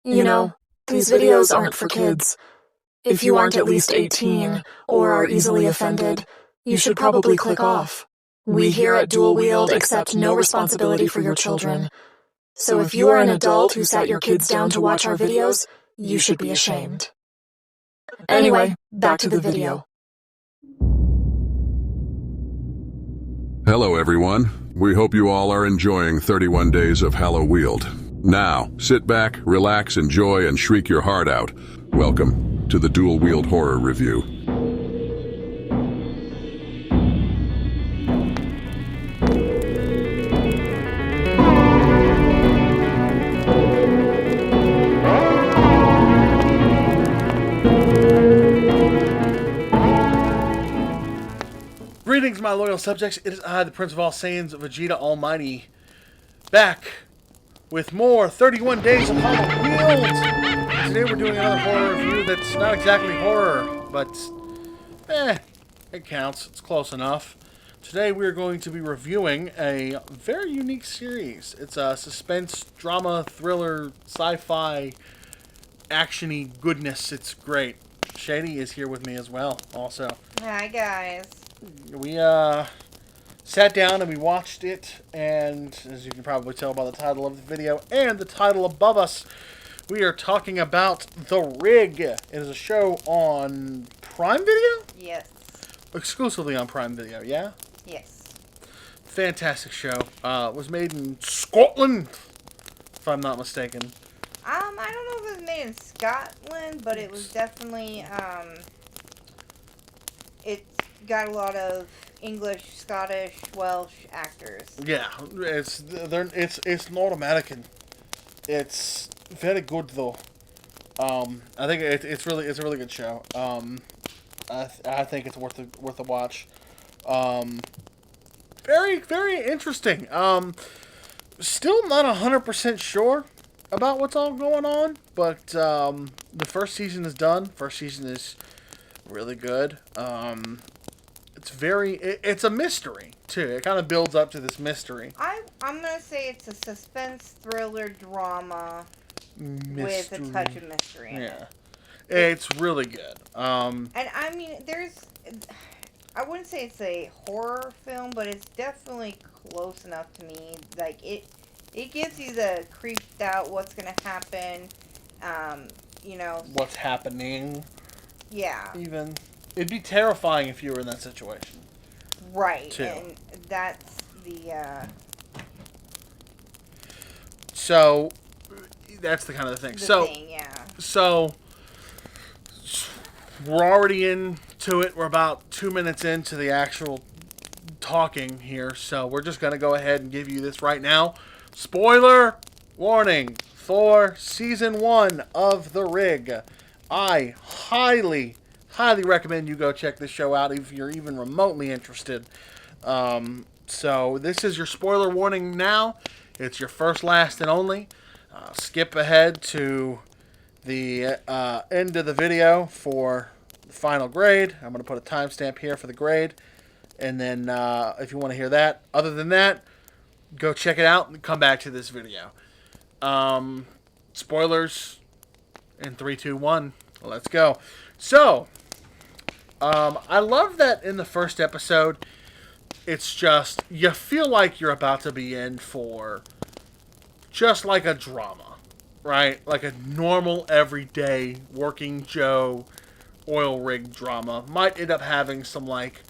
You know, these videos aren't for kids. If you aren't at least 18 or are easily offended, you should probably click off. We here at Dual Wield accept no responsibility for your children. So if you are an adult who sat your kids down to watch our videos, you should be ashamed. Anyway, back to the video. Hello everyone. We hope you all are enjoying 31 Days of Halloweeld. Now, sit back, relax, enjoy, and shriek your heart out. Welcome to the Dual Wield Horror Review. Greetings, my loyal subjects. It is I, the Prince of All Saiyans, Vegeta Almighty, back with more 31 Days of Halloweeld. Today we're doing another horror review that's not exactly horror, but it counts. It's close enough. Today we're going to be reviewing a very unique series. It's a suspense, drama, thriller, sci-fi, action-y goodness. It's great. Shady is here with me as well, also. Hi, guys. We sat down and we watched it, and as you can probably tell by the title of the video and the title above us, we are talking about The Rig. It is a show on Prime Video? Yes. Exclusively on Prime Video, yeah? Yes. Fantastic show. It was made in Scotland, if I'm not mistaken. I don't know if it was made in Scotland, but it was definitely, it got a lot of English, Scottish, Welsh actors. Yeah, it's not American. It's very good though. I think it's a really good show. I think it's worth a watch. Very very interesting. Still not 100% sure about what's all going on, but the first season is done. First season is really good. It's a mystery too. It kind of builds up to this mystery. I'm gonna say it's a suspense thriller drama with a touch of mystery in it. It's really good. And I mean, I wouldn't say it's a horror film, but it's definitely close enough to me. Like it gives you the creeped out what's gonna happen. What's happening? Yeah. Even it'd be terrifying if you were in that situation. Right. Too. And that's the. So that's the kind of thing. Yeah. So we're already into it. We're about 2 minutes into the actual talking here. So we're just gonna go ahead and give you this right now. Spoiler warning for season 1 of The Rig. I highly recommend you go check this show out if you're even remotely interested. So this is your spoiler warning now. It's your first, last, and only. Skip ahead to the end of the video for the final grade. I'm going to put a timestamp here for the grade. And then if you want to hear that. Other than that, go check it out and come back to this video. Spoilers in 3, 2, 1. Let's go. So, I love that in the first episode, it's just, you feel like you're about to be in for just like a drama, right? Like a normal, everyday, working Joe oil rig drama. Might end up having some, like,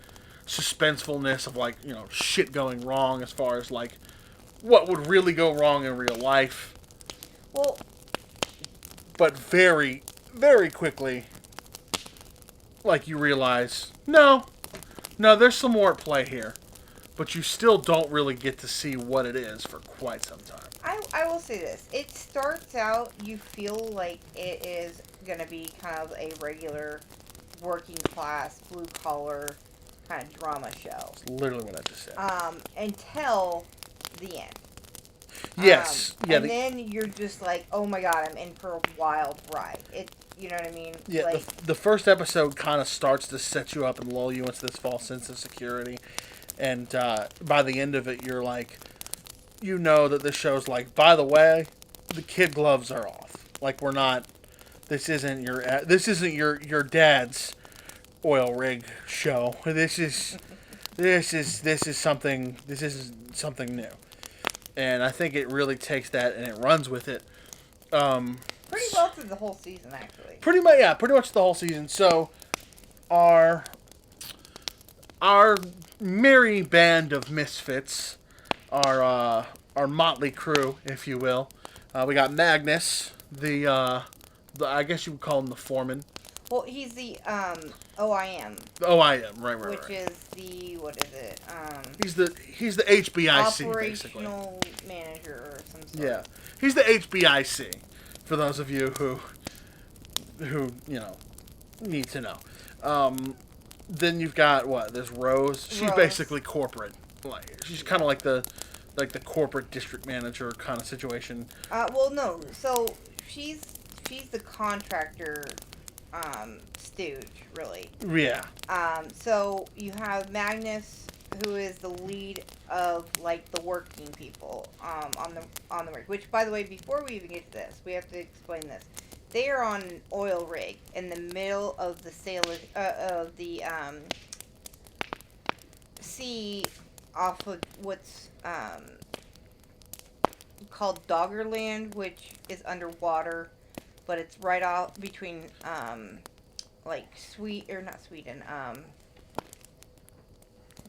suspensefulness of, like, shit going wrong as far as, like, what would really go wrong in real life. Well, but very, very quickly, like, you realize, no, there's some more at play here. But you still don't really get to see what it is for quite some time. I will say this. It starts out, you feel like it is going to be kind of a regular working class, blue collar kind of drama show. That's literally what I just said. Until the end. Yes. Then you're just like, oh my god, I'm in for a wild ride. You know what I mean? Yeah, like, the first episode kind of starts to set you up and lull you into this false sense of security. And by the end of it, you're like, that this show's like, by the way, the kid gloves are off. Like we're not. This isn't your dad's oil rig show. This is something new, and I think it really takes that and it runs with it. Pretty well through the whole season, actually. Pretty much the whole season. So our merry band of misfits, our motley crew, if you will. We got Magnus, the I guess you would call him the foreman. Well, he's the OIM. The OIM, right. Which is the, what is it? He's the HBIC, basically. Operational manager or some sort. Yeah, he's the HBIC. For those of you who need to know. Then you've got what? There's Rose. She's basically corporate. Like she's kind of like the corporate district manager kind of situation. Well, no. So she's the contractor stooge, really. Yeah. So you have Magnus, who is the lead of like the working people on the rig. Which, by the way, before we even get to this, we have to explain this. They are on an oil rig in the middle of the sea off of what's called Doggerland, which is underwater, but it's right off between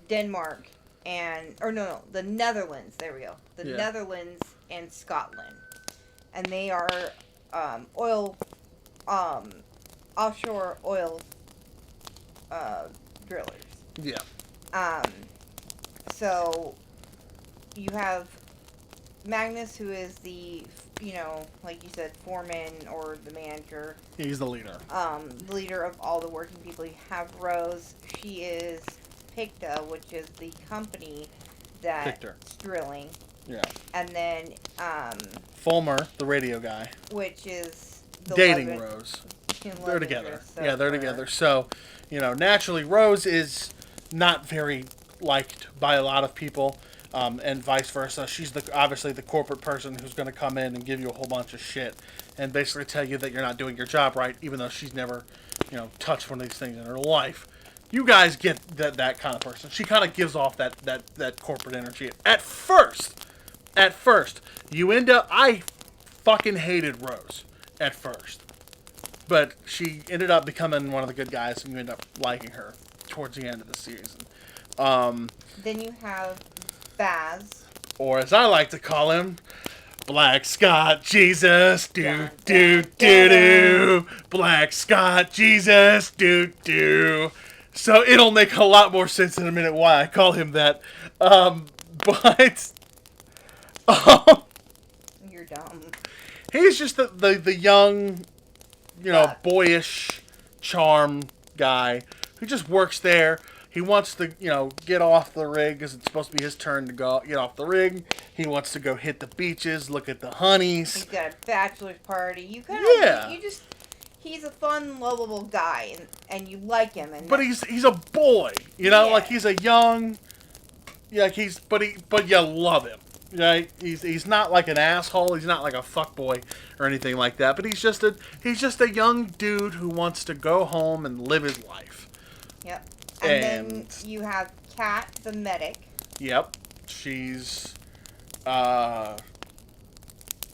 Denmark and the Netherlands. There we go. The Netherlands and Scotland, and they are offshore oil drillers. Yeah. So you have Magnus, who is the, like you said, foreman or the manager. He's the leader. The leader of all the working people. You have Rose. She is Picta, which is the company that's drilling. Yeah. And then Fulmer, the radio guy. Which is the dating Rose. They're together. Yeah, they're together. So, naturally, Rose is not very liked by a lot of people, and vice versa. She's obviously the corporate person who's going to come in and give you a whole bunch of shit and basically tell you that you're not doing your job right, even though she's never, touched one of these things in her life. You guys get that kind of person. She kind of gives off that corporate energy. At first, you end up... I fucking hated Rose at first. But she ended up becoming one of the good guys, and you end up liking her towards the end of the season. Then you have Baz. Or as I like to call him, Black Scott Jesus, do. Black Scott Jesus, do. So it'll make a lot more sense in a minute why I call him that. But you're dumb. He's just the young, boyish charm guy who just works there. He wants to, get off the rig because it's supposed to be his turn to get off the rig. He wants to go hit the beaches, look at the honeys. He's got a bachelor's party. He's a fun, lovable guy, and you like him. But he's a boy, like he's a young, but you love him. Right? He's not like an asshole. He's not like a fuckboy or anything like that. But he's just a young dude who wants to go home and live his life. Yep. And then you have Kat, the medic. Yep. She's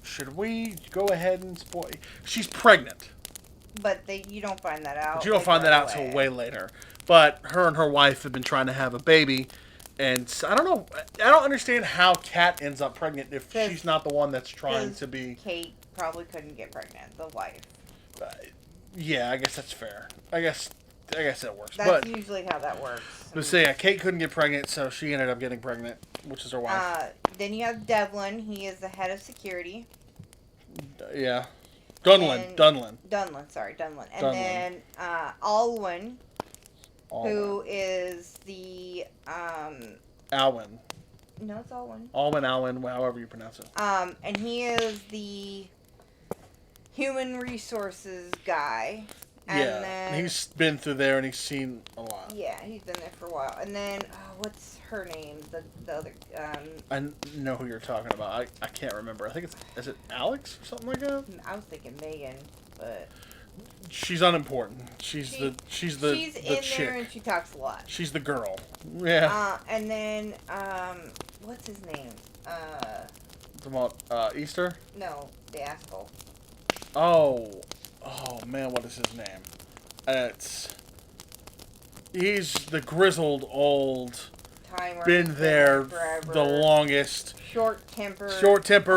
should we go ahead and spoil? She's pregnant. But you don't find that out. But you don't find that out till way later. But her and her wife have been trying to have a baby. And I don't know. I don't understand how Kat ends up pregnant if she's not the one that's trying to be. Kate probably couldn't get pregnant. The wife. Yeah, I guess that's fair. I guess that works. That's usually how that works. But so yeah, Kate couldn't get pregnant, so she ended up getting pregnant, which is her wife. Then you have Devlin. He is the head of security. Yeah. Dunlin. And then Alwyn. Who is the Alwyn. No, it's Alwyn. Alwyn, however you pronounce it. And he is the human resources guy. And then he's been through there and he's seen a lot. yeah, he's been there for a while. And then what's her name? The other I know who you're talking about. I can't remember. I think is it Alex or something like that? I was thinking Megan, but she's unimportant. She's the she's the in chick. there and she talks a lot. She's the girl. Yeah. And then what's his name? Easter? No, the asshole. Oh man, what is his name? He's the grizzled old. Timer. Been there forever. the longest. Short temper.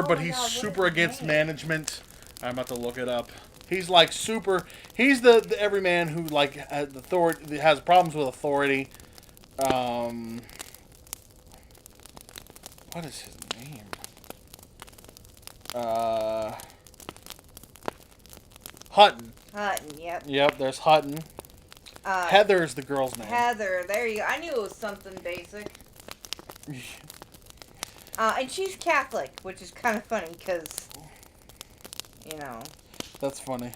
But my he's God, what super is his against name? management. I'm about to look it up. He's like super. He's the everyman who like has authority, has problems with authority. What is his name? Hutton. Hutton, yep. Yep, there's Hutton. Heather's the girl's name. Heather, there you go. I knew it was something basic. And she's Catholic, which is kind of funny because, you know. That's funny.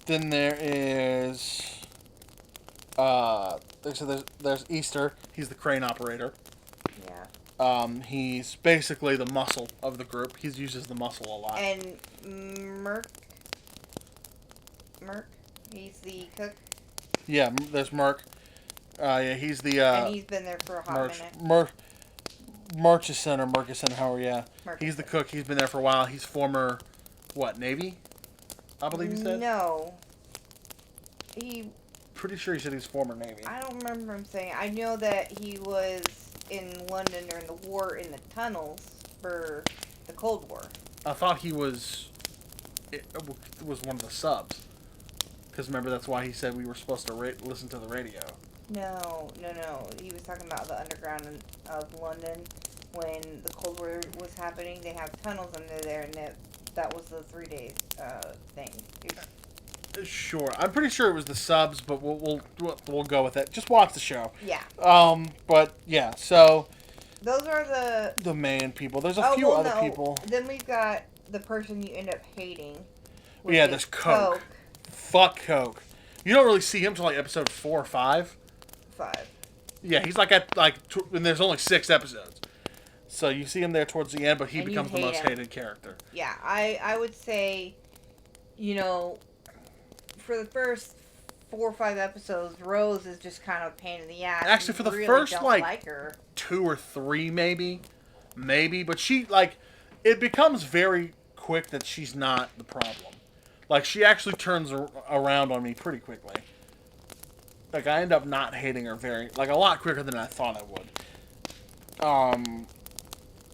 Then there is. So there's Easter. He's the crane operator. Yeah. He's basically the muscle of the group. He uses the muscle a lot. And Merc, he's the cook. Yeah, there's Merc. Yeah, he's the. And he's been there for a hot minute. Murchison or Murchison, however, yeah. Murchison. He's the cook. He's been there for a while. He's former, what, Navy? I believe he said? No. Pretty sure he said he's former Navy. I don't remember him saying. I know that he was in London during the war in the tunnels for the Cold War. I thought he was. It was one of the subs. Because remember, that's why he said we were supposed to listen to the radio. No. He was talking about the underground of London when the Cold War was happening. They have tunnels under there, and that was the 3 days thing. Sure, I'm pretty sure it was the subs, but we'll go with it. Just watch the show. Yeah. But yeah, so Those are the main people. There's a few other people. Then we've got the person you end up hating. which Yeah, is there's Coke. Fuck Coke. You don't really see him till like episode 4 or 5. 5. Yeah, he's like and there's only 6 episodes. So you see him there towards the end, but he And you becomes the hate most him. hated character. Yeah, I would say, for the first 4 or 5 episodes, Rose is just kind of a pain in the ass. Actually, You for the really first, don't like her. 2 or 3 maybe, but she it becomes very quick that she's not the problem. Like she actually turns around on me pretty quickly. Like I end up not hating her a lot quicker than I thought I would.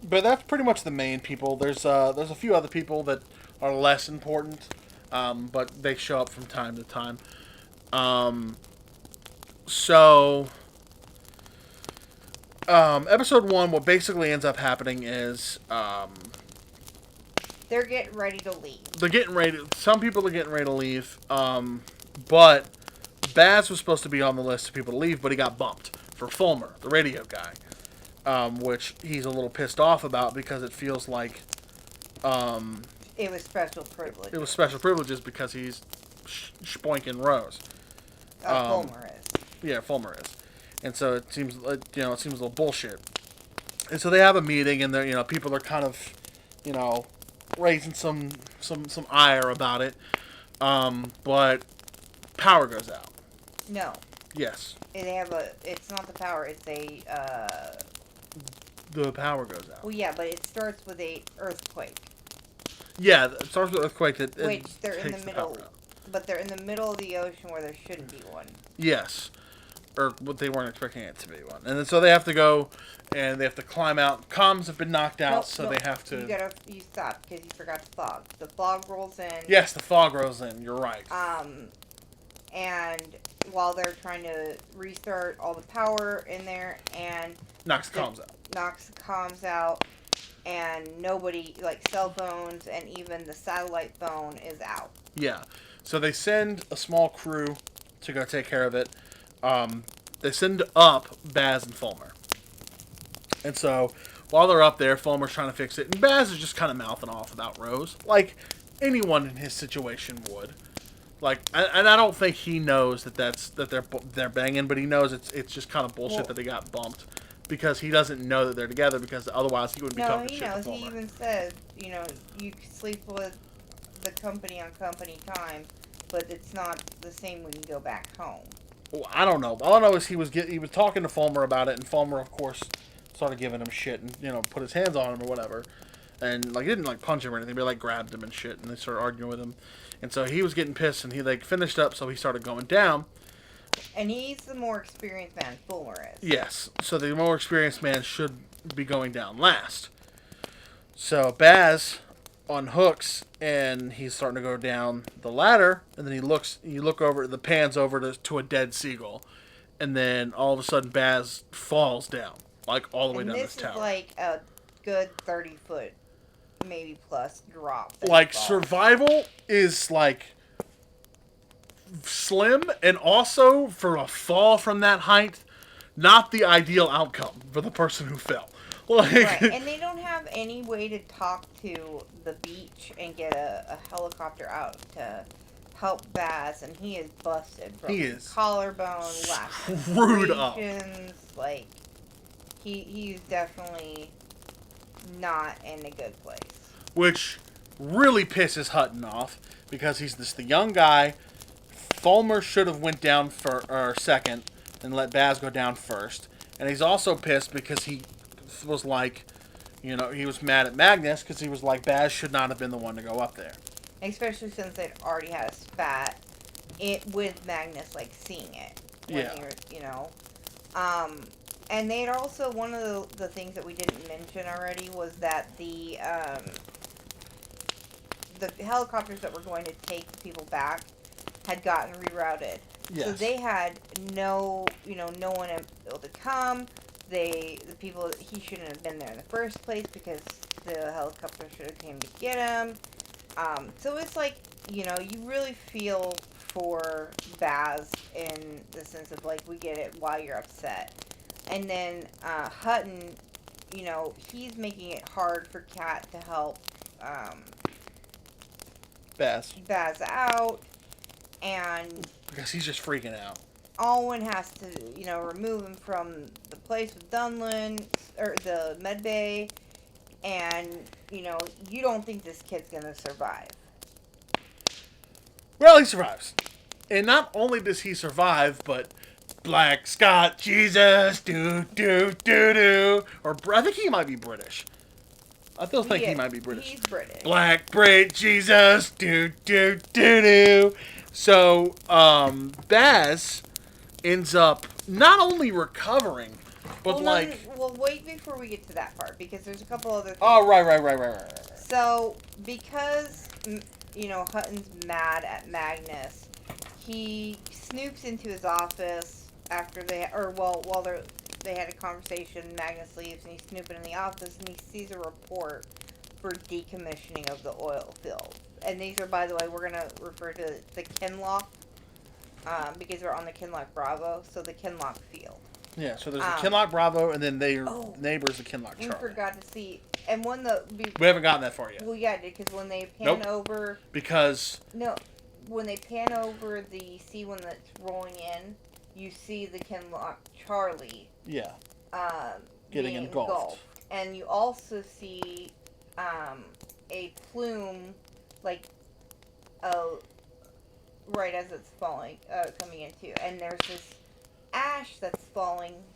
But that's pretty much the main people. There's a few other people that are less important, but they show up from time to time. Episode 1, what basically ends up happening is They're getting ready to leave. some people are getting ready to leave, but Baz was supposed to be on the list of people to leave, but he got bumped for Fulmer, the radio guy, which he's a little pissed off about because it feels like It was special privilege. it was special privileges because he's spoinking Rose. Fulmer is. Yeah, Fulmer is. And so it seems like, it seems a little bullshit. And so they have a meeting, and they're, people are kind of, raising some ire about it. But power goes out. No. Yes. It's not the power, it's The power goes out. well, yeah, but it starts with a earthquake. Yeah, it starts with an earthquake that Which they're in takes the power middle, out. but they're in the middle of the ocean where there shouldn't be one. Yes. Or what they weren't expecting it to be one. And then so they have to go, and they have to climb out. Comms have been knocked out, so they have to... You stopped because you forgot the fog. The fog rolls in. Yes, the fog rolls in. You're right. And while they're trying to restart all the power in there, and Knocks the comms out. knocks the comms out, and nobody, like cell phones and even the satellite phone is out. Yeah. So they send a small crew to go take care of it. They send up Baz and Fulmer. And so while they're up there, Fulmer's trying to fix it, and Baz is just kind of mouthing off about Rose. Like, anyone in his situation would. Like, and I don't think he knows that they're banging, but he knows it's just kind of bullshit that they got bumped because he doesn't know that they're together because otherwise he wouldn't be talking shit to knows. Fulmer. He even said, you sleep with the company on company time, but it's not the same when you go back home. Well, I don't know. All I know is he was talking to Fulmer about it, and Fulmer, of course, started giving him shit and put his hands on him or whatever, and like he didn't like punch him or anything, but like grabbed him and shit, and they started arguing with him, and so he was getting pissed, and he like finished up, so he started going down. And he's the more experienced man, Fulmer is. Yes, so the more experienced man should be going down last. So Baz unhooks and he's starting to go down the ladder, and then you look over, the pans over to a dead seagull, and then all of a sudden Baz falls down, like all the way down this tower. This is like a good 30-foot, maybe plus drop. Like survival is like slim, and also for a fall from that height, not the ideal outcome for the person who fell. Like, right, and they don't have any way to talk to the beach and get a helicopter out to help Baz, and he is busted from collarbone, screwed up. Like, he's definitely not in a good place. Which really pisses Hutton off because he's just the young guy. Fulmer should have went down second and let Baz go down first, and he's also pissed because he was like, he was mad at Magnus because he was like, Baz should not have been the one to go up there. Especially since they'd already had a spat with Magnus, like, seeing it. And they'd also, one of the things that we didn't mention already was that the helicopters that were going to take the people back had gotten rerouted. Yes. So they had no one able to come. The people, he shouldn't have been there in the first place because the helicopter should have came to get him. So it's like, you really feel for Baz in the sense of, like, we get it while you're upset. And then Hutton, he's making it hard for Kat to help Baz out. And because he's just freaking out. Alwyn has to, remove him from the place with Dunlin, or the med bay, and, you don't think this kid's gonna survive. Well, he survives. And not only does he survive, but Black Scott Jesus, do. Or I think he might be British. I still think he might be British. He's British. Black Brit Jesus, do. So, Baz ends up not only recovering, but wait before we get to that part, because there's a couple other things. Oh, right. So, because, Hutton's mad at Magnus, he snoops into his office after while they had a conversation. Magnus leaves, and he's snooping in the office, and he sees a report for decommissioning of the oil field. And these are, by the way, we're going to refer to the Kinloch, because we're on the Kinloch Bravo, so the Kinloch field. Yeah, so there's the Kinloch Bravo, and then their neighbors, the Kinloch Charlie. We forgot to see, and we haven't gotten that far yet. Well, yeah, because when they pan over... when they pan over the C1 that's rolling in, you see the Kinloch Charlie. Yeah. Getting engulfed. And you also see a plume, like, right as it's falling, coming into, and there's this ash that's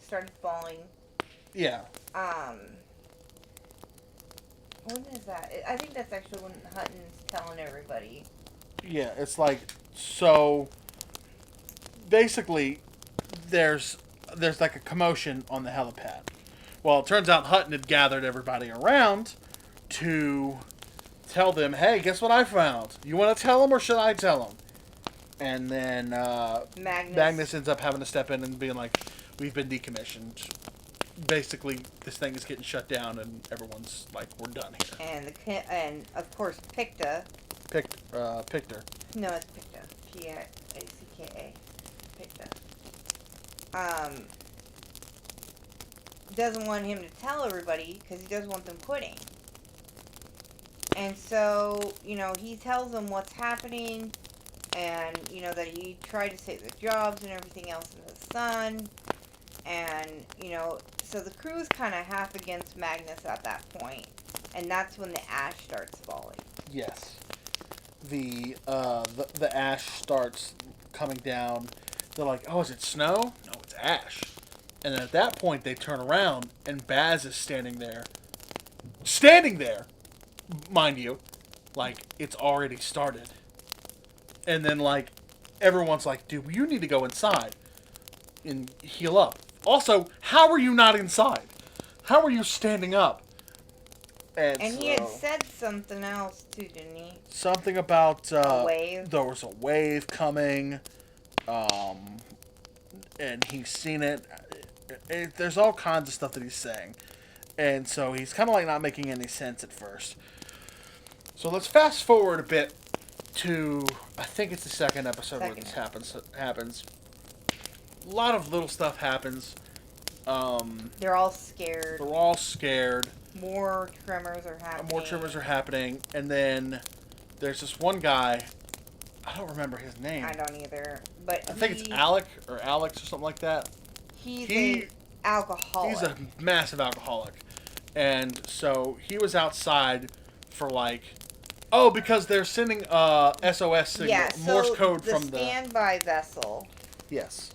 started falling. Yeah. When is that? I think that's actually when Hutton's telling everybody. Yeah, it's like, so basically there's like a commotion on the helipad. Well, it turns out Hutton had gathered everybody around to tell them, hey, guess what I found? You want to tell them or should I tell them? And then Magnus ends up having to step in and being like, we've been decommissioned. Basically, this thing is getting shut down and everyone's like, we're done here. And of course, Picta. Pictor. No, it's Picta. P-I-C-K-A. Picta. Doesn't want him to tell everybody because he doesn't want them quitting. And so, he tells them what's happening, and, that he tried to save the jobs and everything else in the sun. And, so the crew's kind of half against Magnus at that point. And that's when the ash starts falling. Yes. The ash starts coming down. They're like, oh, is it snow? No, it's ash. And then at that point, they turn around, and Baz is standing there. Standing there! Mind you. Like, it's already started. And then, like, everyone's like, dude, you need to go inside and heal up. Also, how are you not inside? How are you standing up? And he had said something else, too, didn't he? Something about... a wave? There was a wave coming. And he's seen it. There's all kinds of stuff that he's saying. And so he's kind of like not making any sense at first. So let's fast forward a bit to, I think it's the second episode where this happens. A lot of little stuff happens. They're all scared. More tremors are happening. And then there's this one guy. I don't remember his name. I don't either. But I think it's Alec or Alex or something like that. He's an alcoholic. He's a massive alcoholic. And so he was outside for like... Oh, because they're sending SOS signal, yeah, so Morse code from the standby vessel. Yes.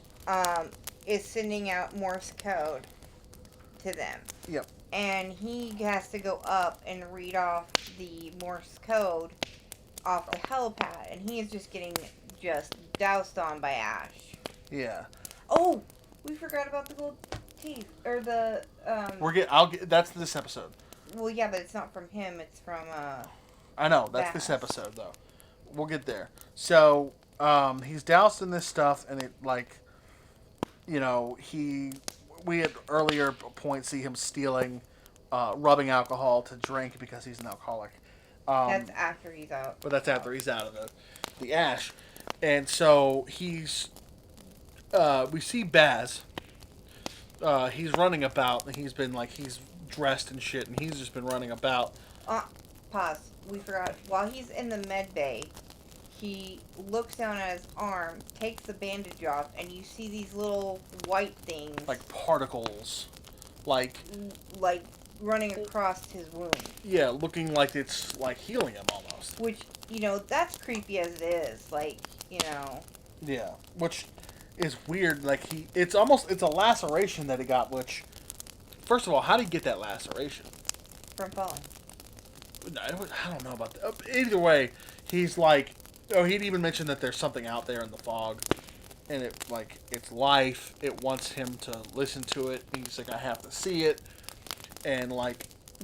Is sending out Morse code to them. Yep. And he has to go up and read off the Morse code off the helipad, and he is just getting doused on by ash. Yeah. Oh, we forgot about the gold teeth or the. That's this episode. Well, yeah, but it's not from him. It's from I know, that's this episode, though. We'll get there. So, he's doused in this stuff, and it, like, we at earlier points see him stealing, rubbing alcohol to drink because he's an alcoholic. That's after he's out. But that's after he's out of the ash. And so, we see Baz. He's running about, and he's dressed and shit, and he's just been running about. Pause. We forgot. While he's in the med bay, he looks down at his arm, takes the bandage off, and you see these little white things. Like particles. Like running across his wound. Yeah, looking like it's like healing him almost. Which, that's creepy as it is. Yeah, which is weird. Like, it's a laceration that he got, which, first of all, how did he get that laceration? From falling. I don't know about that. Either way, he's like, he'd even mentioned that there's something out there in the fog, and it's life. It wants him to listen to it. He's like, I have to see it, and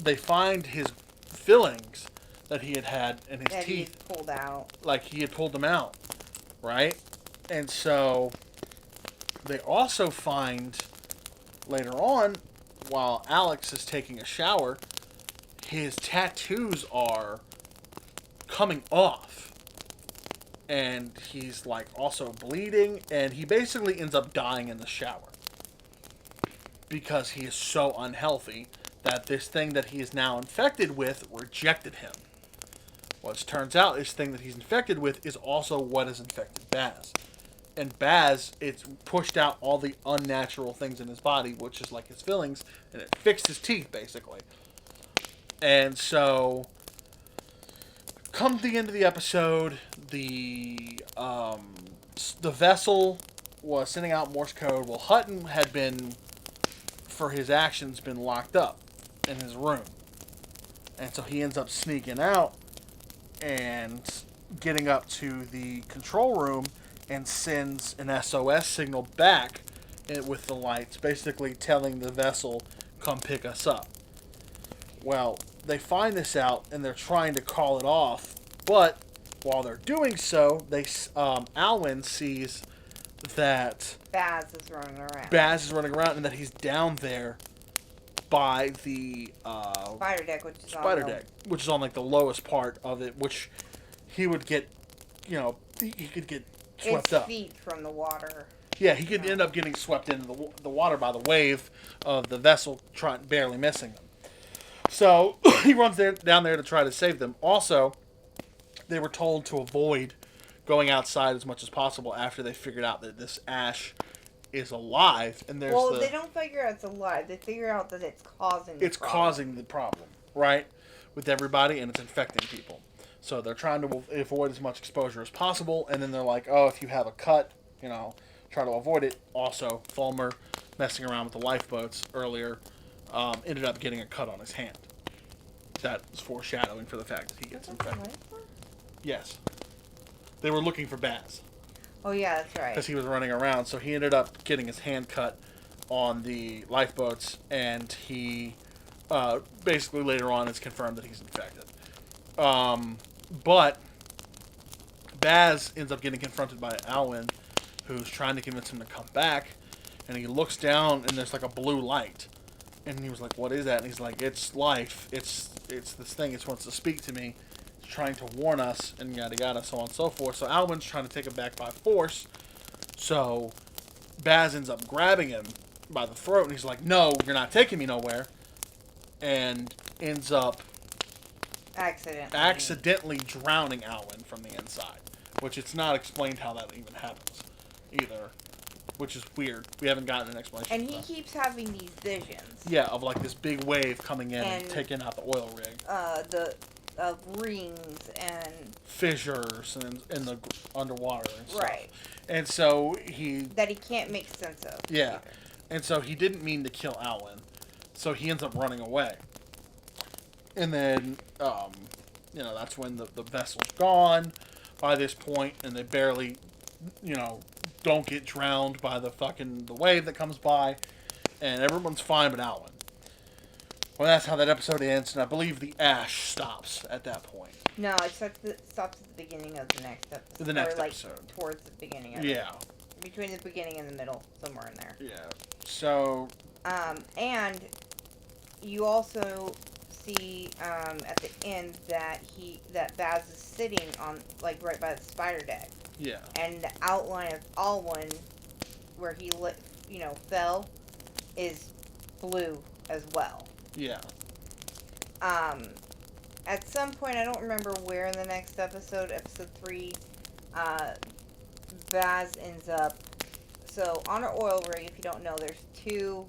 they find his fillings that he had in his teeth. He had pulled out. Like he had pulled them out, right? And so they also find later on, while Alex is taking a shower, his tattoos are coming off. And he's also bleeding, and he basically ends up dying in the shower. Because he is so unhealthy that this thing that he is now infected with rejected him. What turns out, this thing that he's infected with is also what has infected Baz. And Baz, it's pushed out all the unnatural things in his body, which is like his fillings, and it fixed his teeth, basically. And so, come to the end of the episode, the vessel was sending out Morse code. Well, Hutton had been, for his actions, been locked up in his room. And so he ends up sneaking out and getting up to the control room and sends an SOS signal back with the lights, basically telling the vessel, come pick us up. Well, they find this out, and they're trying to call it off, but while they're doing so, Alwyn sees that Baz is running around. And that he's down there by the spider deck, which is on the lowest part of it, which he would get, he could get swept up. Feet from the water. Yeah, he could end up getting swept into the water by the wave of the vessel barely missing him. So he runs down there to try to save them. Also, they were told to avoid going outside as much as possible after they figured out that this ash is alive. And there's they don't figure out it's alive. They figure out that it's causing causing the problem, right, with everybody, and it's infecting people. So they're trying to avoid as much exposure as possible. And then they're like, oh, if you have a cut, try to avoid it. Also, Fulmer, messing around with the lifeboats earlier, ended up getting a cut on his hand. That was foreshadowing for the fact that he gets infected. Yes. They were looking for Baz. Oh, yeah, that's right. Because he was running around. So he ended up getting his hand cut on the lifeboats, and he basically later on it's confirmed that he's infected. But Baz ends up getting confronted by Alwyn, who's trying to convince him to come back, and he looks down and there's like a blue light. And he was like, what is that? And he's like, it's life. It's this thing. It wants to speak to me. It's trying to warn us, and yada yada, so on and so forth. So Alwyn's trying to take him back by force. So Baz ends up grabbing him by the throat, and he's like, no, you're not taking me nowhere. And ends up accidentally drowning Alwyn from the inside. Which it's not explained how that even happens either. Which is weird. We haven't gotten an explanation. And he keeps having these visions. Yeah, of like this big wave coming in and taking out the oil rig. The rings and fissures and in the underwater and stuff. Right. And so that he can't make sense of. Yeah. Either. And so he didn't mean to kill Alwyn. So he ends up running away. And then that's when the vessel's gone by this point, and they barely don't get drowned by the wave that comes by, and everyone's fine but Alwyn. Well, that's how that episode ends, and I believe the ash stops at that point. No, it stops at the beginning of the next episode. The next episode. Towards the beginning of it. Between the beginning and the middle, somewhere in there. Yeah. So... and you also see at the end that Baz is sitting on, like, right by the spider deck. Yeah. And the outline of Alwyn, where he fell, is blue as well. Yeah. At some point, I don't remember where in the next episode 3, Baz ends up. So on an oil rig, if you don't know, there's two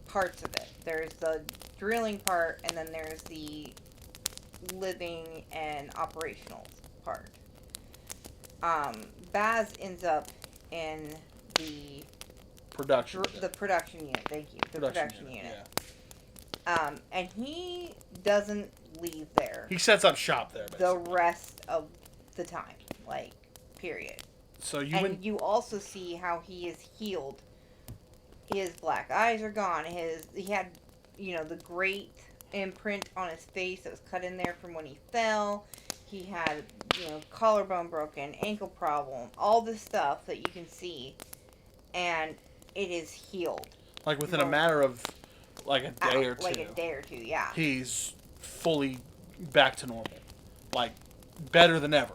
parts of it. There's the drilling part, and then there's the living and operational part. Baz ends up in the production unit. Thank you. The production unit. Yeah. And he doesn't leave there. He sets up shop there, basically. The rest of the time, like, period. So you also see how he is healed. His black eyes are gone. He had, the great imprint on his face that was cut in there from when he fell. He had, collarbone broken, ankle problem, all this stuff that you can see, and it is healed. Like within a matter of like a day or two. Like a day or two, yeah. He's fully back to normal. Like better than ever.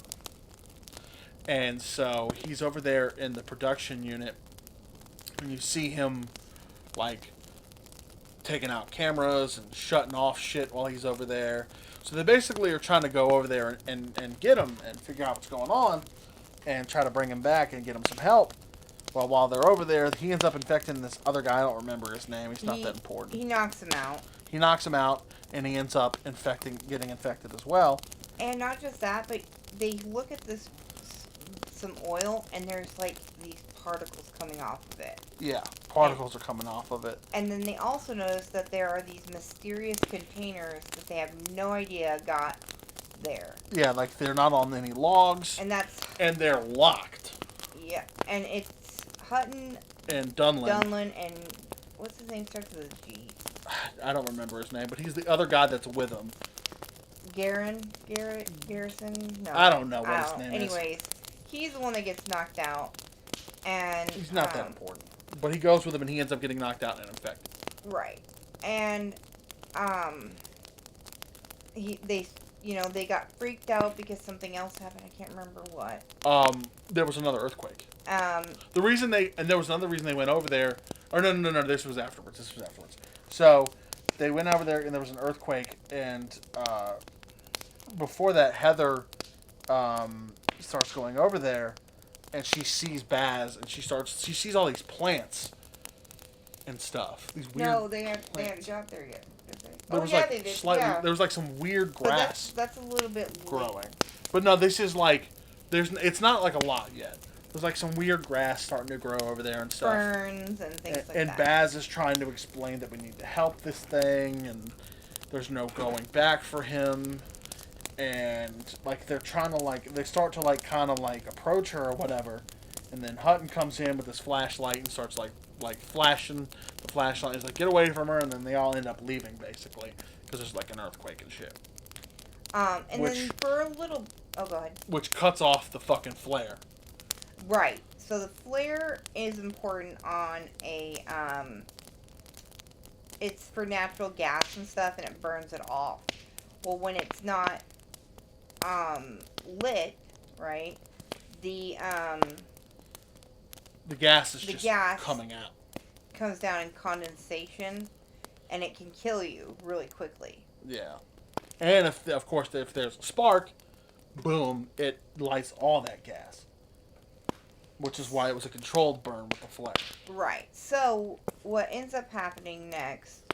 And so he's over there in the production unit, and you see him like taking out cameras and shutting off shit while he's over there. So they basically are trying to go over there and get him and figure out what's going on and try to bring him back and get him some help. Well, while they're over there, he ends up infecting this other guy. I don't remember his name. He's not that important. He knocks him out. He knocks him out, and he ends up getting infected as well. And not just that, but they look at some oil, and there's like these particles coming off of it. Yeah, particles are coming off of it. And then they also notice that there are these mysterious containers that they have no idea got there. Yeah, like they're not on any logs. And they're locked. Yeah, and it's Hutton and Dunlin and what's his name starts with a G? I don't remember his name, but he's the other guy that's with him. Garrison? No. I don't know what his name is. Anyways, he's the one that gets knocked out, and he's not that important. But he goes with him, and he ends up getting knocked out and infected. Right, and they got freaked out because something else happened. I can't remember what. There was another earthquake. There was another reason they went over there Or no. This was afterwards. So they went over there, and there was an earthquake. And before that, Heather starts going over there, and she sees Baz, and she sees all these plants and stuff. These weird. No, they hadn't got there yet. Did they? There was like they did. slightly. Yeah. There was like some weird But grass that's a little bit late. growing. But no, this is like it's not like a lot yet. There's like some weird grass starting to grow over there and stuff. Ferns and things like that. And Baz is trying to explain that we need to help this thing, and there's no going back for him. And like they're trying to they start to kind of approach her or whatever, and then Hutton comes in with his flashlight and starts like flashing the flashlight. He's like, get away from her, and then they all end up leaving basically because there's like an earthquake and shit. And then for a little, go ahead. Which cuts off the fucking flare. Right. So the flare is important on a it's for natural gas and stuff, and it burns it off. Well, when it's not lit, right? The gas is just coming out. Comes down in condensation, and it can kill you really quickly. Yeah. And if there's a spark, boom, it lights all that gas. Which is why it was a controlled burn with the flare. Right. So what ends up happening next?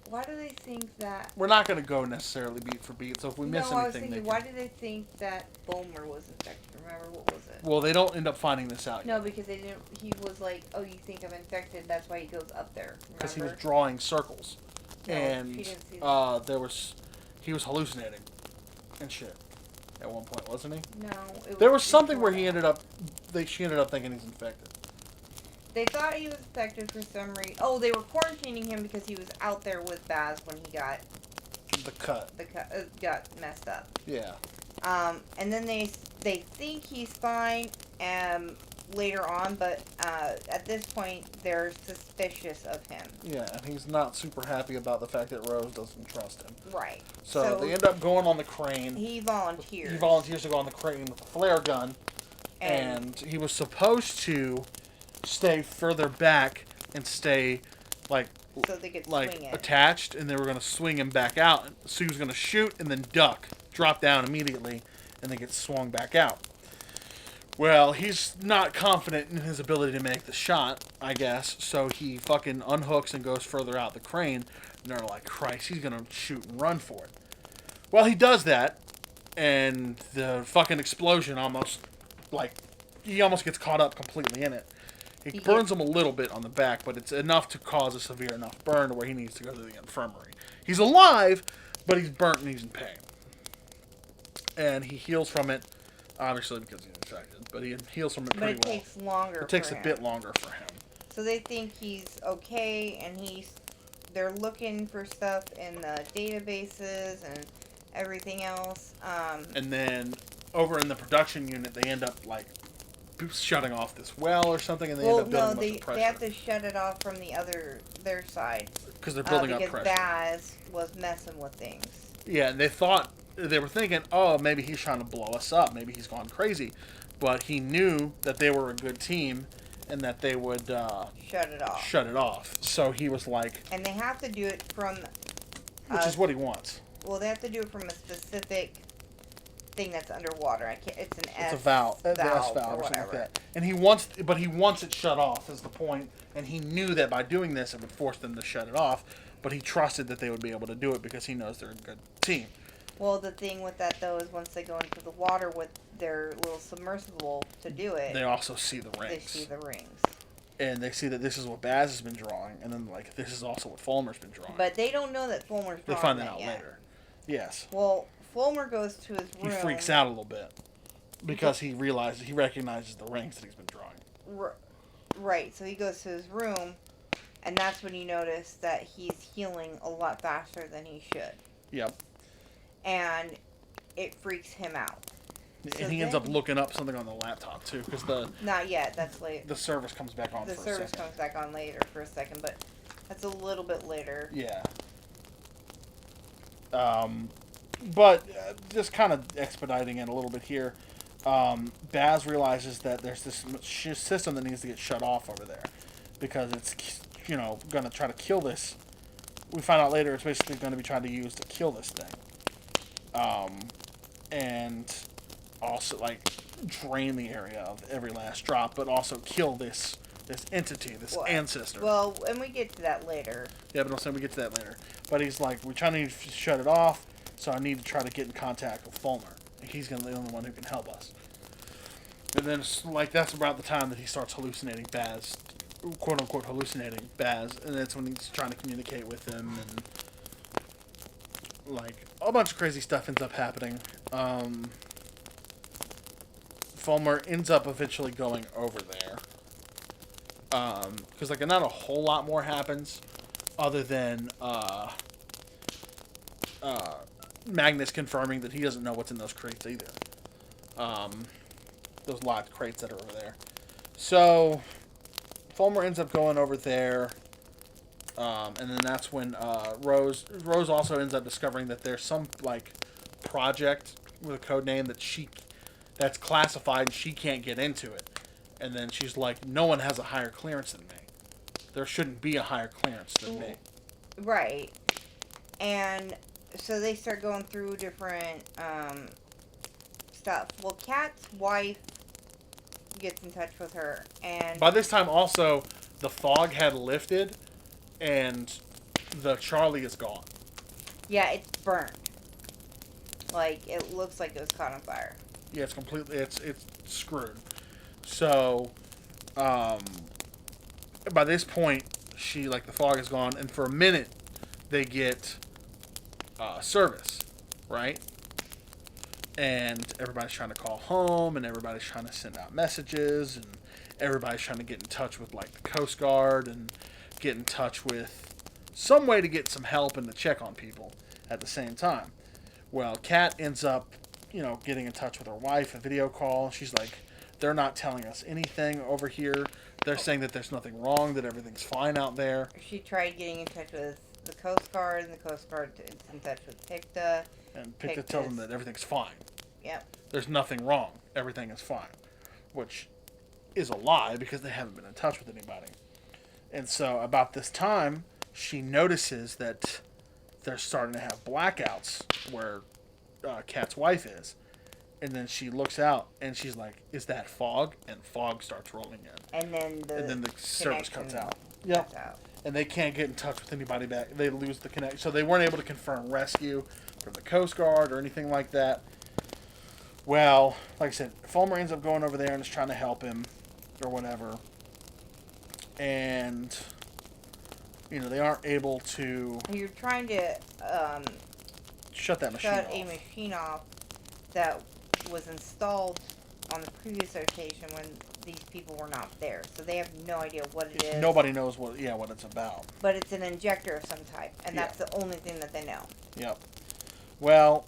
Why do they think that? We're not going to go necessarily beat for beat, so if we miss anything, I was thinking, why do they think that Fulmer was infected? Remember, what was it? Well, they don't end up finding this out. No, because they didn't. He was like, "Oh, you think I'm infected?" That's why he goes up there. Because he was drawing circles, no, and he didn't see that. he was hallucinating and shit. At one point, wasn't he? No, there was something where she ended up thinking he's infected. They thought he was infected for some reason. Oh, they were quarantining him because he was out there with Baz when he got the cut. Got messed up. Yeah. And then they think he's fine. Later on, but at this point they're suspicious of him. Yeah, and he's not super happy about the fact that Rose doesn't trust him. Right. So they end up going on the crane. He volunteers. He volunteers to go on the crane with a flare gun, and he was supposed to stay further back and stay so they could swing it. Attached, and they were going to swing him back out. So he was going to shoot and then duck, drop down immediately, and then get swung back out. Well, he's not confident in his ability to make the shot, I guess, so he fucking unhooks and goes further out the crane, and they're like, Christ, he's gonna shoot and run for it. Well, he does that, and the fucking explosion he almost gets caught up completely in it. It burns him a little bit on the back, but it's enough to cause a severe enough burn to where he needs to go to the infirmary. He's alive, but he's burnt and he's in pain. And he heals from it, obviously because he's infected, but he heals from it pretty well. But it takes longer. It takes a bit longer for him. So they think he's okay, and they're looking for stuff in the databases and everything else. And then over in the production unit, they end up shutting off this well or something, and they end up building a bunch of pressure. They have to shut it off from their side. Because they're building up pressure. Because Baz was messing with things. Yeah, and they were thinking, oh, maybe he's trying to blow us up. Maybe he's gone crazy. But he knew that they were a good team and that they would shut it off. So he was like... And they have to do it from... Which is what he wants. Well, they have to do it from a specific thing that's underwater. It's an S. It's a valve. The S valve or something like that. And he wants it shut off is the point. And he knew that by doing this, it would force them to shut it off. But he trusted that they would be able to do it because he knows they're a good team. Well, the thing with that, though, is once they go into the water with their little submersible to do it... They also see the rings. They see the rings. And they see that this is what Baz has been drawing, and then, this is also what Fulmer's been drawing. But they don't know that Fulmer's drawing They find that out later. Yes. Well, Fulmer goes to his room... He freaks out a little bit. Because he recognizes the rings that he's been drawing. Right, so he goes to his room, and that's when you notice that he's healing a lot faster than he should. Yep. And it freaks him out. And he ends up looking up something on the laptop, too, because Not yet, that's late. The service comes back on for a second. The service comes back on later for a second, but that's a little bit later. Yeah. But just kind of expediting it a little bit here. Baz realizes that there's this system that needs to get shut off over there because it's, going to try to kill this. We find out later it's basically going to be trying to use to kill this thing. And also, like, drain the area of every last drop, but also kill this entity, this ancestor. Well, and we get to that later. Yeah, but also we get to that later. But he's like, we're trying to shut it off, so I need to try to get in contact with Fulmer. He's going to be the only one who can help us. And then, like, that's about the time that he starts hallucinating Baz, quote-unquote hallucinating Baz, and that's when he's trying to communicate with him, and, like, a bunch of crazy stuff ends up happening. Fulmer ends up eventually going over there. Because, like, not a whole lot more happens other than Magnus confirming that he doesn't know what's in those crates either. Those locked crates that are over there. So, Fulmer ends up going over there, and then that's when Rose also ends up discovering that there's some, like, project with a code name that's classified and she can't get into it. And then she's like, no one has a higher clearance than me. There shouldn't be a higher clearance than me. Right. And so they start going through different stuff. Well, Kat's wife gets in touch with her, and by this time also the fog had lifted and the Charlie is gone. Yeah, it's burnt. Like, it looks like it was caught on fire. Yeah, it's completely it's screwed. So by this point the fog is gone, and for a minute they get service, right? And everybody's trying to call home, and everybody's trying to send out messages, and everybody's trying to get in touch with, like, the Coast Guard and get in touch with some way to get some help and to check on people at the same time. Well, Kat ends up, getting in touch with her wife, a video call. She's like, they're not telling us anything over here. They're saying that there's nothing wrong, that everything's fine out there. She tried getting in touch with the Coast Guard, and the Coast Guard is in touch with Picta. And Picta tells them that everything's fine. Yep. There's nothing wrong. Everything is fine. Which is a lie because they haven't been in touch with anybody. And so about this time, she notices that they're starting to have blackouts where Kat's wife is. And then she looks out and she's like, is that fog? And fog starts rolling in. And then the service cuts out. Cuts out. And they can't get in touch with anybody back. They lose the connection. So they weren't able to confirm rescue from the Coast Guard or anything like that. Well, like I said, Fulmer ends up going over there and is trying to help him or whatever. And, they aren't able to... You're trying to shut that machine off. Shut a machine off that was installed on the previous location when these people were not there. So they have no idea what it is. Nobody knows what it's about. But it's an injector of some type, and that's the only thing that they know. Yep. Well,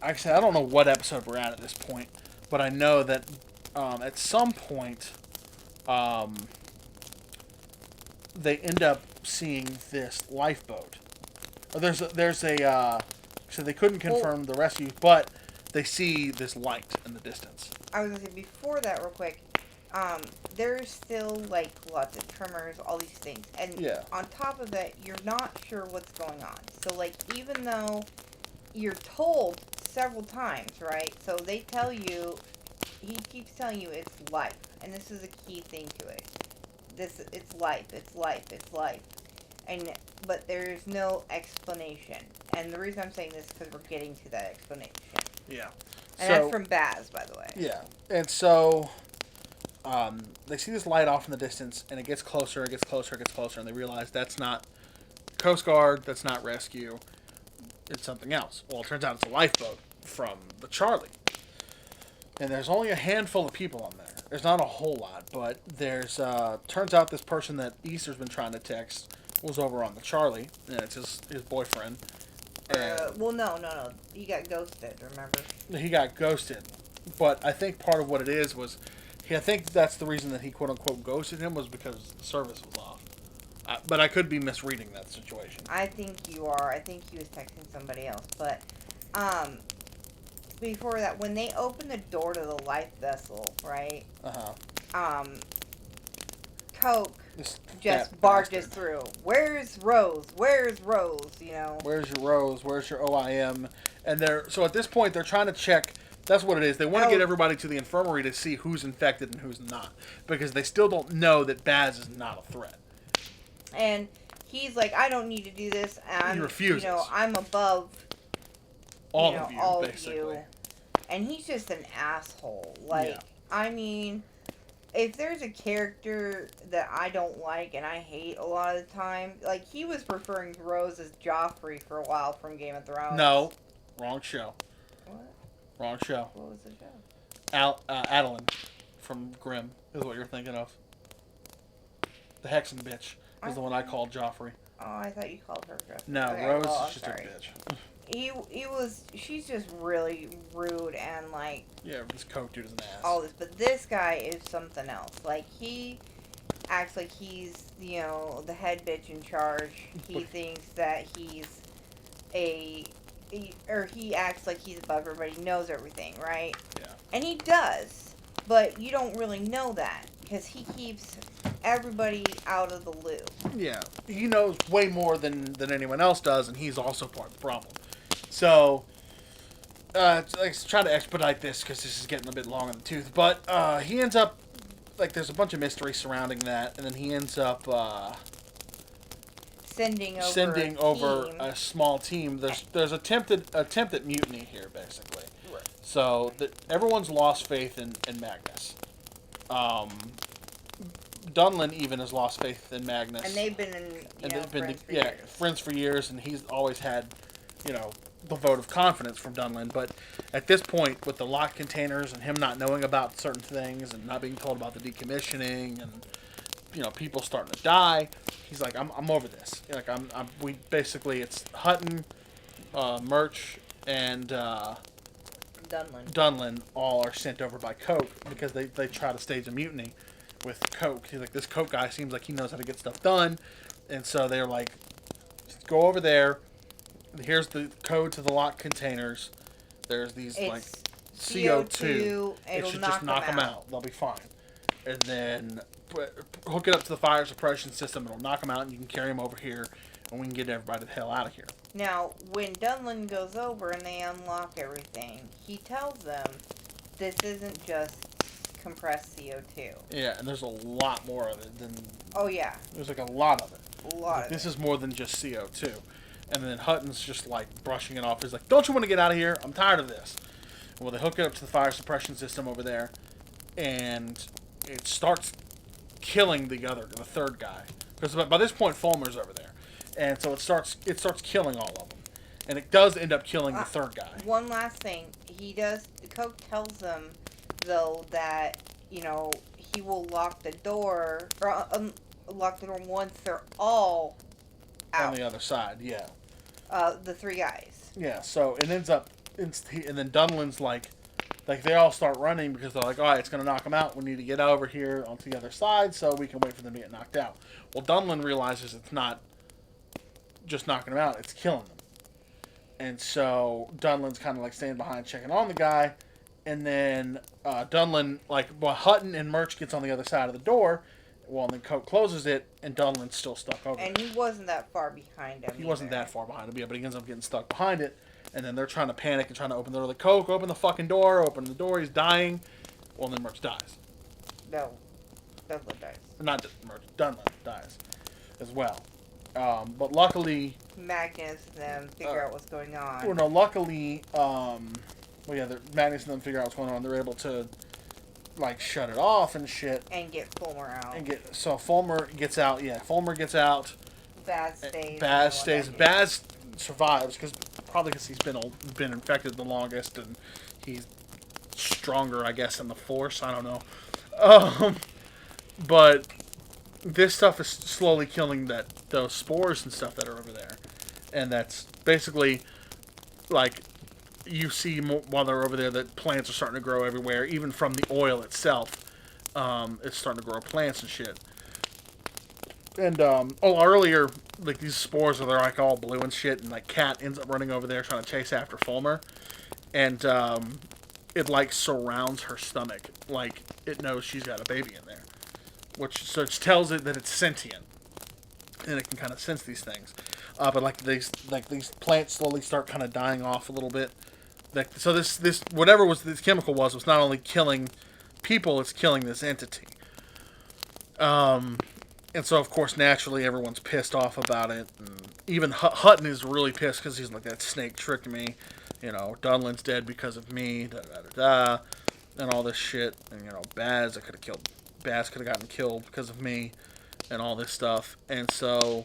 actually, I don't know what episode we're at this point, but I know that at some point they end up seeing this lifeboat. So they couldn't confirm the rescue, but they see this light in the distance. I was going to say, before that, real quick, there's still, like, lots of tremors, all these things. And on top of that, you're not sure what's going on. So, like, even though you're told several times, right? So they tell you, he keeps telling you it's life. And this is a key thing to it. It's life, it's life, it's life. But there's no explanation. And the reason I'm saying this is because we're getting to that explanation. Yeah. And that's from Baz, by the way. Yeah. And so they see this light off in the distance, and it gets closer, and they realize that's not Coast Guard, that's not rescue, it's something else. Well, it turns out it's a lifeboat from the Charlie. And there's only a handful of people on there. There's not a whole lot, but there's, turns out this person that Easter's been trying to text was over on the Charlie, and it's his boyfriend. Well, no. He got ghosted, remember? He got ghosted. But I think part of what it is was, I think that's the reason that he quote-unquote ghosted him was because the service was off. But I could be misreading that situation. I think you are. I think he was texting somebody else. But, before that, when they open the door to the life vessel, right? Coke just barges through. Where's Rose? Where's Rose? You know. Where's your Rose? Where's your OIM? And so at this point they're trying to check. That's what it is. They want to get everybody to the infirmary to see who's infected and who's not, because they still don't know that Baz is not a threat. And he's like, I don't need to do this. He refuses. You know, I'm above all of you, basically. And he's just an asshole. Like, I mean, if there's a character that I don't like and I hate a lot of the time, like, he was referring to Rose as Joffrey for a while from Game of Thrones. No, wrong show. What? Wrong show. What was the show? Adeline from Grimm is what you're thinking of. The Hexen bitch is the one I called Joffrey. Oh, I thought you called her Joffrey. No, okay, Rose well, is just a bitch. She's just really rude and like... Yeah, this Coke dude is an ass. All this, but this guy is something else. Like, he acts like he's, you know, the head bitch in charge. He thinks that he acts like he's above everybody, knows everything, right? Yeah. And he does, but you don't really know that, because he keeps everybody out of the loop. Yeah, he knows way more than anyone else does, and he's also part of the problem. So, let's try to expedite this, because this is getting a bit long in the tooth, but he ends up, like, there's a bunch of mystery surrounding that, and then he ends up sending over a small team. There's attempt at mutiny here, basically. Right. So everyone's lost faith in Magnus. Dunlin even has lost faith in Magnus. And they've been friends for years, and he's always had, you know, the vote of confidence from Dunlin. But at this point, with the locked containers and him not knowing about certain things and not being told about the decommissioning and, you know, people starting to die, he's like, I'm over this. Like, we basically, it's Hutton, Murch, and Dunlin all are sent over by Coke because they try to stage a mutiny with Coke. He's like, this Coke guy seems like he knows how to get stuff done, and so they're like, just go over there. Here's the code to the locked containers. There's these like CO2. It should just knock them out. They'll be fine. And then hook it up to the fire suppression system. It'll knock them out, and you can carry them over here, and we can get everybody the hell out of here. Now, when Dunlin goes over and they unlock everything, he tells them this isn't just compressed CO2. Yeah, and there's a lot more of it than... Oh, yeah. There's like a lot of it. A lot of this is more than just CO2. And then Hutton's just like brushing it off. He's like, don't you want to get out of here? I'm tired of this. Well, they hook it up to the fire suppression system over there, and it starts killing the third guy. Because by this point, Fulmer's over there. And so it starts killing all of them. And it does end up killing the third guy. One last thing. Coke tells them, though, that, you know, he will lock the door, or lock the door once they're all out. On the other side, yeah. The three guys. Yeah, so it ends up, and then Dunlin's like they all start running because they're like, all right, it's going to knock them out. We need to get over here onto the other side so we can wait for them to get knocked out. Well, Dunlin realizes it's not just knocking them out, it's killing them. And so Dunlin's kind of like staying behind checking on the guy. And then Dunlin, Hutton and Murch gets on the other side of the door. Well, and then Coke closes it, and Dunlin's still stuck over And he wasn't that far behind him. He wasn't that far behind him, yeah, but he ends up getting stuck behind it. And then they're trying to panic and trying to open the door. Like, Coke, open the fucking door. Open the door. He's dying. Well, and then Murch dies. No. Dunlin dies. Not Murch. Dunlin dies as well. But luckily... Magnus and them figure out what's going on. Well, no, luckily... Magnus and them figure out what's going on. They're able to, shut it off and shit. And get Fulmer out. So Fulmer gets out. Yeah, Fulmer gets out. Baz stays. Baz stays. Baz survives probably because he's been infected the longest, and he's stronger, I guess, in the Force. I don't know. But this stuff is slowly killing those spores and stuff that are over there, and that's basically you see while they're over there that plants are starting to grow everywhere, even from the oil itself. It's starting to grow plants and shit. And earlier, these spores are all blue and shit, and Cat ends up running over there trying to chase after Fulmer, and it like surrounds her stomach, like it knows she's got a baby in there, which tells it that it's sentient, and it can kind of sense these things. But these plants slowly start kind of dying off a little bit. So this whatever was this chemical was not only killing people, it's killing this entity. And so of course naturally everyone's pissed off about it, and even Hutton is really pissed because he's like, that snake tricked me. Dunlin's dead because of me. Da da da da, and all this shit. And Baz could have gotten killed because of me, and all this stuff. And so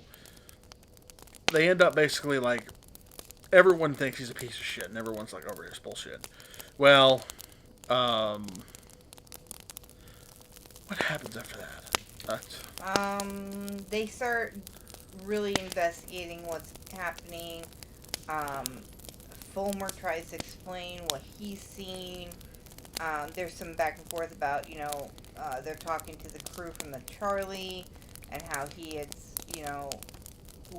they end up basically like, everyone thinks he's a piece of shit, and everyone's like, over this bullshit. Well, what happens after that? They start really investigating what's happening. Fulmer tries to explain what he's seen. There's some back and forth about, they're talking to the crew from the Charlie, and how he had,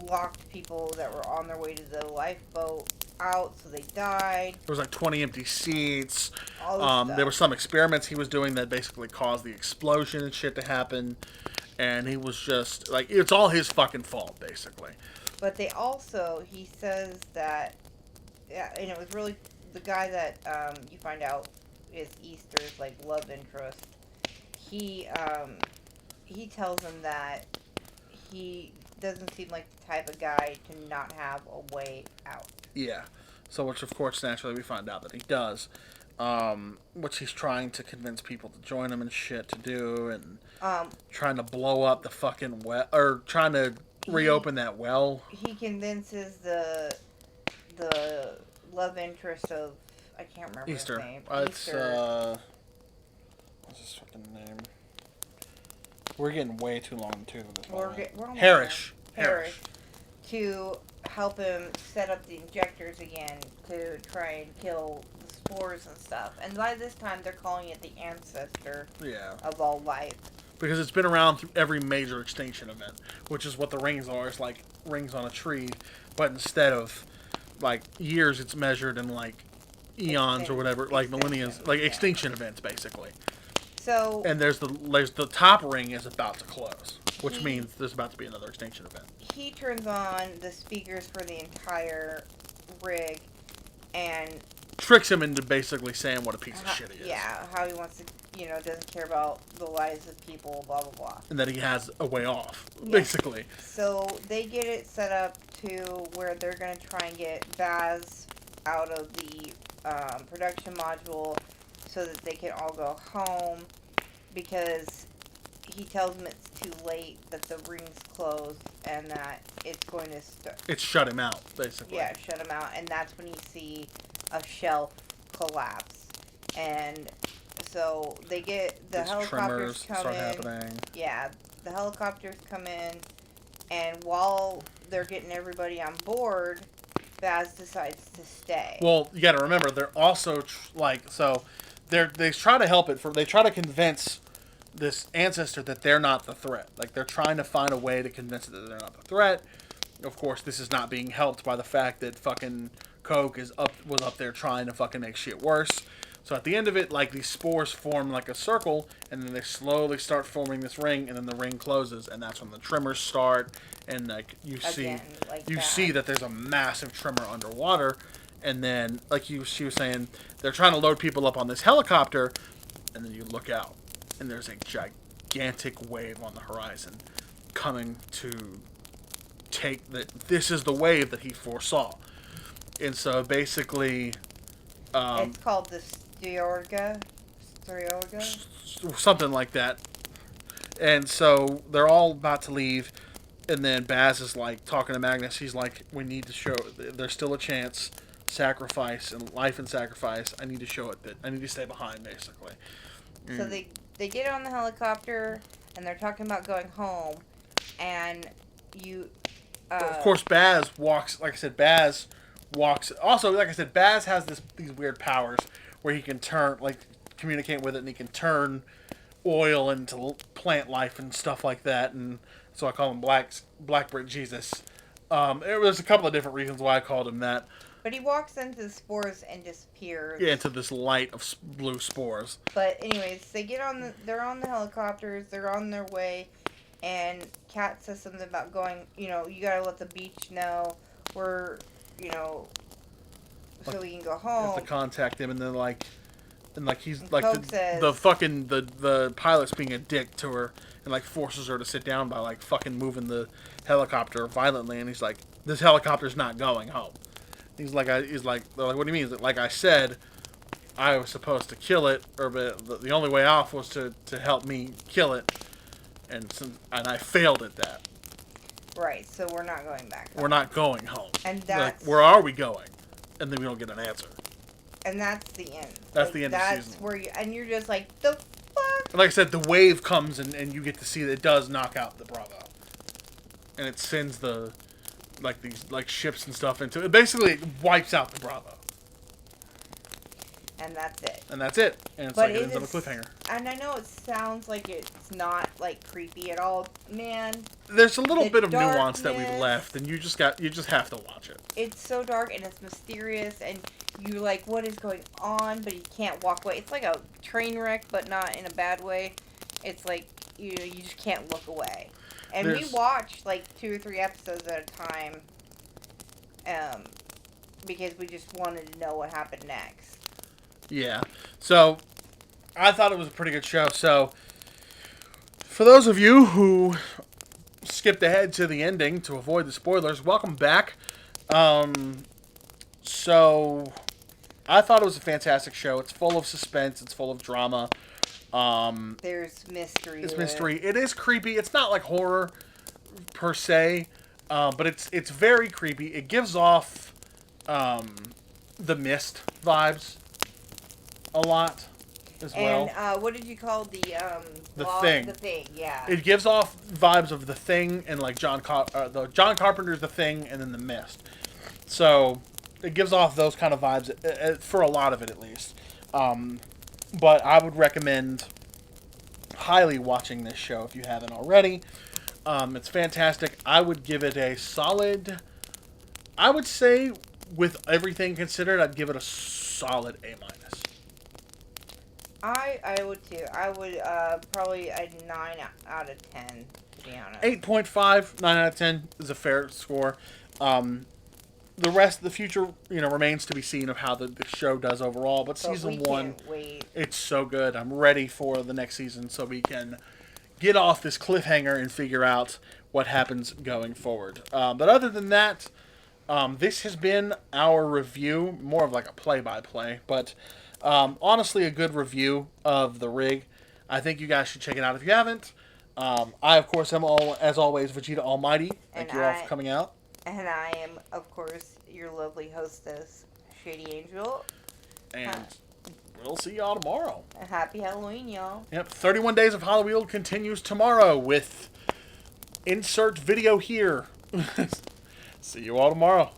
locked people that were on their way to the lifeboat out, so they died. There was like 20 empty seats. All this there were some experiments he was doing that basically caused the explosion and shit to happen. And he was just, like, it's all his fucking fault, basically. But he says that, yeah, and it was really, the guy that you find out is Easter's, like, love interest. He tells him that he doesn't seem like the type of guy to not have a way out. Yeah. So, which of course, naturally, we find out that he does. Which he's trying to convince people to join him and shit to do, and trying to blow up the fucking well, or trying to reopen that well. He convinces the love interest of, I can't remember Easter. his name. Easter. What's his fucking name? We're getting way too long in the tooth with this one. Harris. To help him set up the injectors again to try and kill the spores and stuff. And by this time, they're calling it the ancestor of all life. Because it's been around through every major extinction event, which is what the rings are. It's like rings on a tree, but instead of like years, it's measured in like eons or whatever, like millennia, like extinction events, basically. So, and there's the top ring is about to close, which means there's about to be another extinction event. He turns on the speakers for the entire rig and tricks him into basically saying what a piece of shit he is. Yeah, how he wants to, doesn't care about the lives of people, blah, blah, blah. And that he has a way off, basically. So they get it set up to where they're going to try and get Baz out of the production module so that they can all go home, because he tells them it's too late, that the ring's closed, and that it's going to start. It's shut him out, basically. Yeah, shut him out, and that's when you see a shelf collapse. And so they get the helicopters come in. Happening. Yeah, the helicopters come in, and while they're getting everybody on board, Baz decides to stay. Well, you got to remember, they're also they try to help it. They try to convince this ancestor that they're not the threat. Like, they're trying to find a way to convince it that they're not the threat. Of course, this is not being helped by the fact that fucking Coke was up there trying to fucking make shit worse. So at the end of it, like, these spores form like a circle, and then they slowly start forming this ring, and then the ring closes, and that's when the tremors start, and like see that there's a massive tremor underwater, and then she was saying, they're trying to load people up on this helicopter, and then you look out, and there's a gigantic wave on the horizon coming to take that. This is the wave that he foresaw, and so basically, it's called the Styorga, something like that. And so they're all about to leave, and then Baz is like talking to Magnus. He's like, "We need to show there's still a chance. Sacrifice and life and sacrifice. I need to show it that I need to stay behind, basically." So they get on the helicopter, and they're talking about going home, and you. Of course, Baz walks. Like I said, Baz walks. Also, like I said, Baz has these weird powers where he can communicate with it, and he can turn oil into plant life and stuff like that. And so I call him Black Brick Jesus. There was a couple of different reasons why I called him that. But he walks into the spores and disappears. Yeah, into this light of blue spores. But anyways, they're on the helicopters, they're on their way, and Kat says something about going, you gotta let the beach know we're, so we can go home. Have to contact him, and then he's And like Coke says- the pilot's being a dick to her, and forces her to sit down by fucking moving the helicopter violently, and he's like, this helicopter's not going home. He's like, they're like, what do you mean? He's like I said, I was supposed to kill it, but the only way off was to help me kill it, and I failed at that. Right, so we're not going back home. We're not going home. And that's... where are we going? And then we don't get an answer. And that's the end. That's the end of the season. That's where and you're just like, the fuck? Like I said, the wave comes and you get to see that it does knock out the Bravo. And it sends these ships and stuff into it. Basically, it wipes out the Bravo. And that's it. And that's it. And it ends on a cliffhanger. And I know it sounds like it's not creepy at all, man. There's a little bit of darkness, nuance that we've left, and you just have to watch it. It's so dark and it's mysterious, and you're like, what is going on? But you can't walk away. It's like a train wreck, but not in a bad way. It's like you just can't look away. And we watched 2 or 3 episodes at a time, because we just wanted to know what happened next. Yeah. So, I thought it was a pretty good show. So, for those of you who skipped ahead to the ending to avoid the spoilers, welcome back. So, I thought it was a fantastic show. It's full of suspense. It's full of drama. There's mystery. There's mystery. It is creepy. It's not like horror per se, but it's very creepy. It gives off the Mist vibes a lot as well. And what did you call the Thing? The Thing, yeah. It gives off vibes of The Thing and John Carpenter's The Thing, and then The Mist. So it gives off those kind of vibes for a lot of it, at least. But I would recommend highly watching this show if you haven't already. It's fantastic. I would give it a solid... I would say, with everything considered, I'd give it a solid A-. I would too. I would probably a 9 out of 10, to be honest. 8.5, 9 out of 10 is a fair score. The rest of the future, remains to be seen of how the show does overall. But season 1, it's so good. I'm ready for the next season so we can get off this cliffhanger and figure out what happens going forward. But other than that, this has been our review, more of a play-by-play, but honestly a good review of The Rig. I think you guys should check it out if you haven't. I, of course, am as always, Vegeta Almighty. Thank you all for coming out. And I am, of course, your lovely hostess, Shady Angel. And we'll see y'all tomorrow. Happy Halloween, y'all. Yep, 31 Days of Halloween continues tomorrow with insert video here. See you all tomorrow.